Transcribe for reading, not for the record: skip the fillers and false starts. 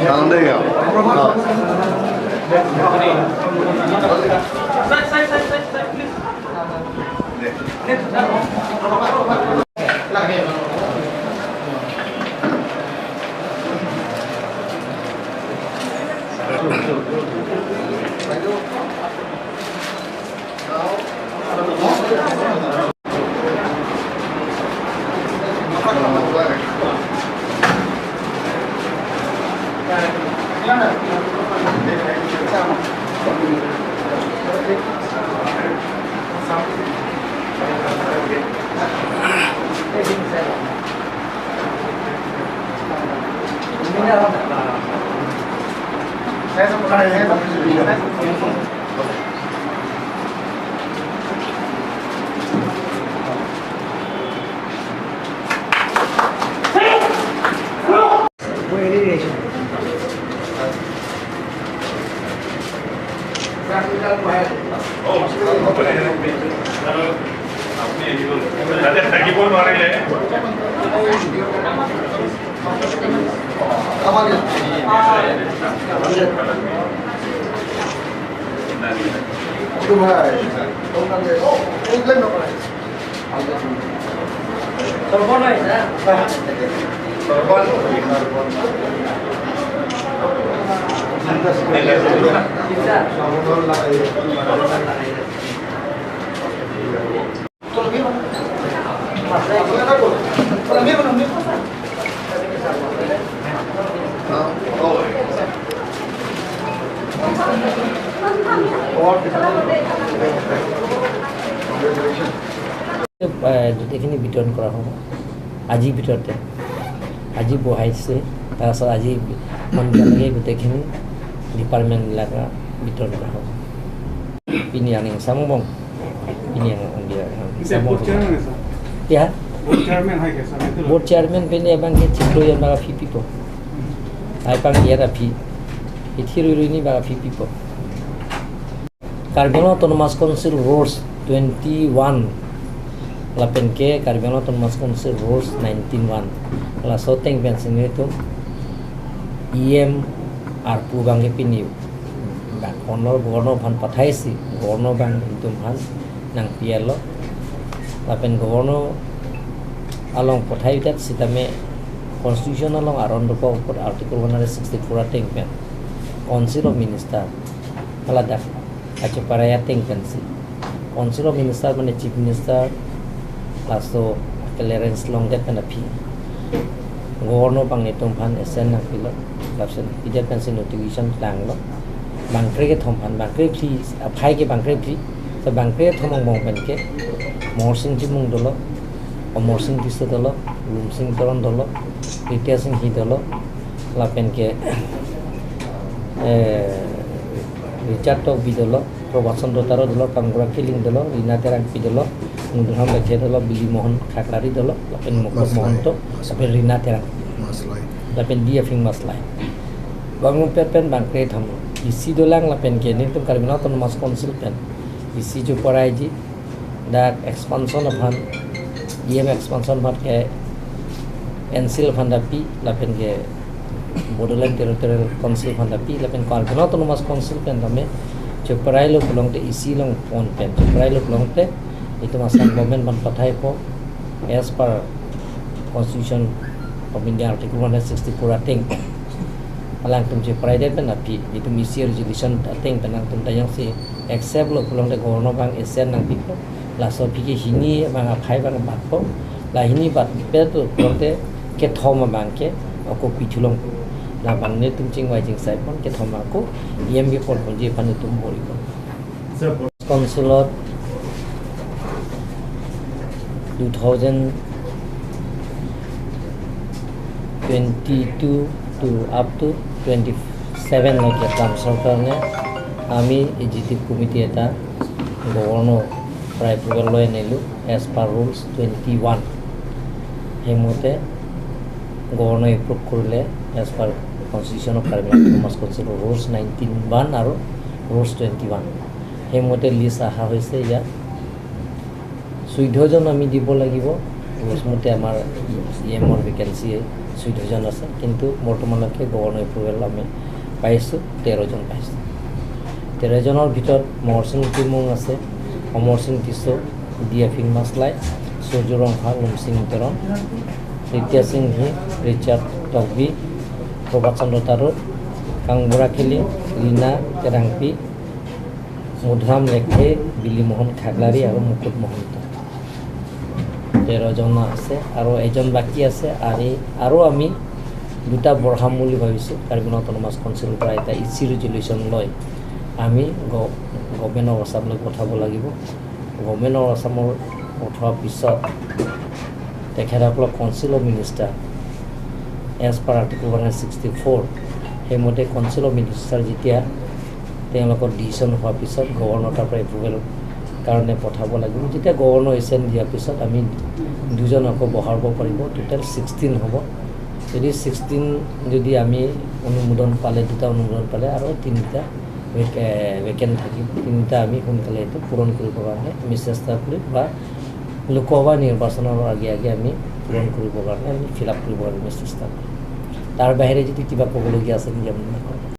Đang đây à? গোটেইখিনি বিতৰণ কৰা হ'ব আজিৰ ভিতৰতে আজি বহাইছে তাৰপিছত আজি সন্ধিয়ালৈকে গোটেইখিনি ডিপাৰ্টমেণ্টবিলাক বিতৰণ কৰা হ'ব পিনি আনি চামবং পিনি ya board chairman peni abang ke ciplo yang baga pipi po ai pang dia da pi ithiru ini baga pipi po KARBI Autonomous Council Rules 21 lapen ke KARBI Autonomous Council Rules 19.1 la soteng pension itu Arphu bang ke pini bang honor governor bhan pathai si governor bang itu bhan nang pielo lapen governor along pathai dat sitame constitution along around the article 164 ateng pen council of minister alada ache paraya teng pensi council of minister mane chief minister lasto clearance long that pen api governor bang etum bhan esen na pilo lapsen ide pensi notification lang lo bangkre ke thom bhan bangkre phi aphai ke bangkre phi so bangkre thomong mong pen ke Mor Singh Jimung dolo, Mor Singh Tisa dolo, Lum Singh Toron dolo, Ritya Singh Hi dolo, lapen ke Richard Tok bi dolo, Robinson Dotaro dolo, Kanggura Killing dolo, Rina Terang pi dolo, Nudham Bache dolo, Billy Mohan Khaklari dolo, lapen Mokor Mohan to, lapen Rina Terang, lapen dia Fing Maslai. Bangun pen bangkre tham, isi dolang lapen ke ni tum KARBI Autonomous Council pen, isi jo parai ji. That expansion of fund, expansion of ke NCL fund api, lapen ke Bodoland Territorial Council fund api, lapen KARBI Autonomous Council pen tame, coperai lo belong te isi long on pen, coperai lo belong te, itu masalah government ban pathai po, as per Constitution of India Article 164 ateng, alang tum coperai det pen api, itu misi resolution ateng penang tum tayang si, except lo belong te governor bang esen nang pipo. La so piki hini bang aphai bang batpo la hini bat pe to korte ke thoma bang ke ko pichulong nabangne tumching wajing sai pon ke thomako EMB pon je pan tum boribo consulate 2022 to up to 27 lagi কাম সরকারনে আমি adjective committee এটা governor প্রায় প্রবল লয় নিলো as per rules 21 হেমতে governor approve করলে as per constitution of Karbi autonomous council rules 19(1) আর রুলস 21 হেমতে লিস্ট আহা হয়েছে ইয়া 14 জন আমি দিব লাগিব রুলস মতে আমার ইএমর ভ্যাকেন্সি 14 জন আছে কিন্তু বর্তমানকে গভর্নর এপ্রুভাল আমি পাইছো 13 জন পাইছো 13 জনের ভিতর মহরসিং টিমং আছে অমরসিং টিসো ডিএফিং মাসলাই সূর্যরং হা লুমসিং তেরন রিতিয়া সিং হি রিচার্ড টকবি প্রভাত চন্দ্র তারো কাংবুরা খেলি লীনা তেরাংপি মুধরাম লেখে বিলি মোহন খাগলারি আর মুকুট মহন্ত 13 জন আছে আর এজন বাকি আছে আৰু আমি দুটা বঢ়াম বুলি ভাবিছোঁ কাৰ্বি অটোনমাস কাউন্সিলৰ পৰা এটা ইচি ৰেজুলেশ্যন লৈ আমি গভৰ্ণমেণ্ট অফ আসামলৈ পঠাব লাগিব গভৰ্ণমেণ্ট অফ আসামৰ পঠোৱাৰ পিছত তেখেতসকলক council of minister as per article 164 সেইমতে কাউন্সিল অফ মিনিষ্টাৰ যেতিয়া তেওঁলোকৰ ডিচিশ্যন হোৱাৰ পিছত গভৰ্ণৰ তাৰ পৰা এপ্ৰুভেল কাৰণে পঠাব লাগিব যেতিয়া গভৰ্ণৰ এছেন দিয়াৰ পিছত আমি দুজন আকৌ বহাব পাৰিব টোটেল 16 হ'ব যদি 16 যদি আমি অনুমোদন পালে দুটা অনুমোদন পালে আৰু তিনিটা ভেকেন্ট থাকিব তিনিটা আমি সোনকালে এইটো পূৰণ কৰিবৰ কাৰণে আমি চেষ্টা কৰিম বা লোকসভা নিৰ্বাচনৰ আগে আগে আমি পূৰণ কৰিবৰ কাৰণে আমি ফিল আপ কৰিবৰ কাৰণে চেষ্টা কৰিম তাৰ বাহিৰে যদি কিবা ক'বলগীয়া আছে নেকি আপুনি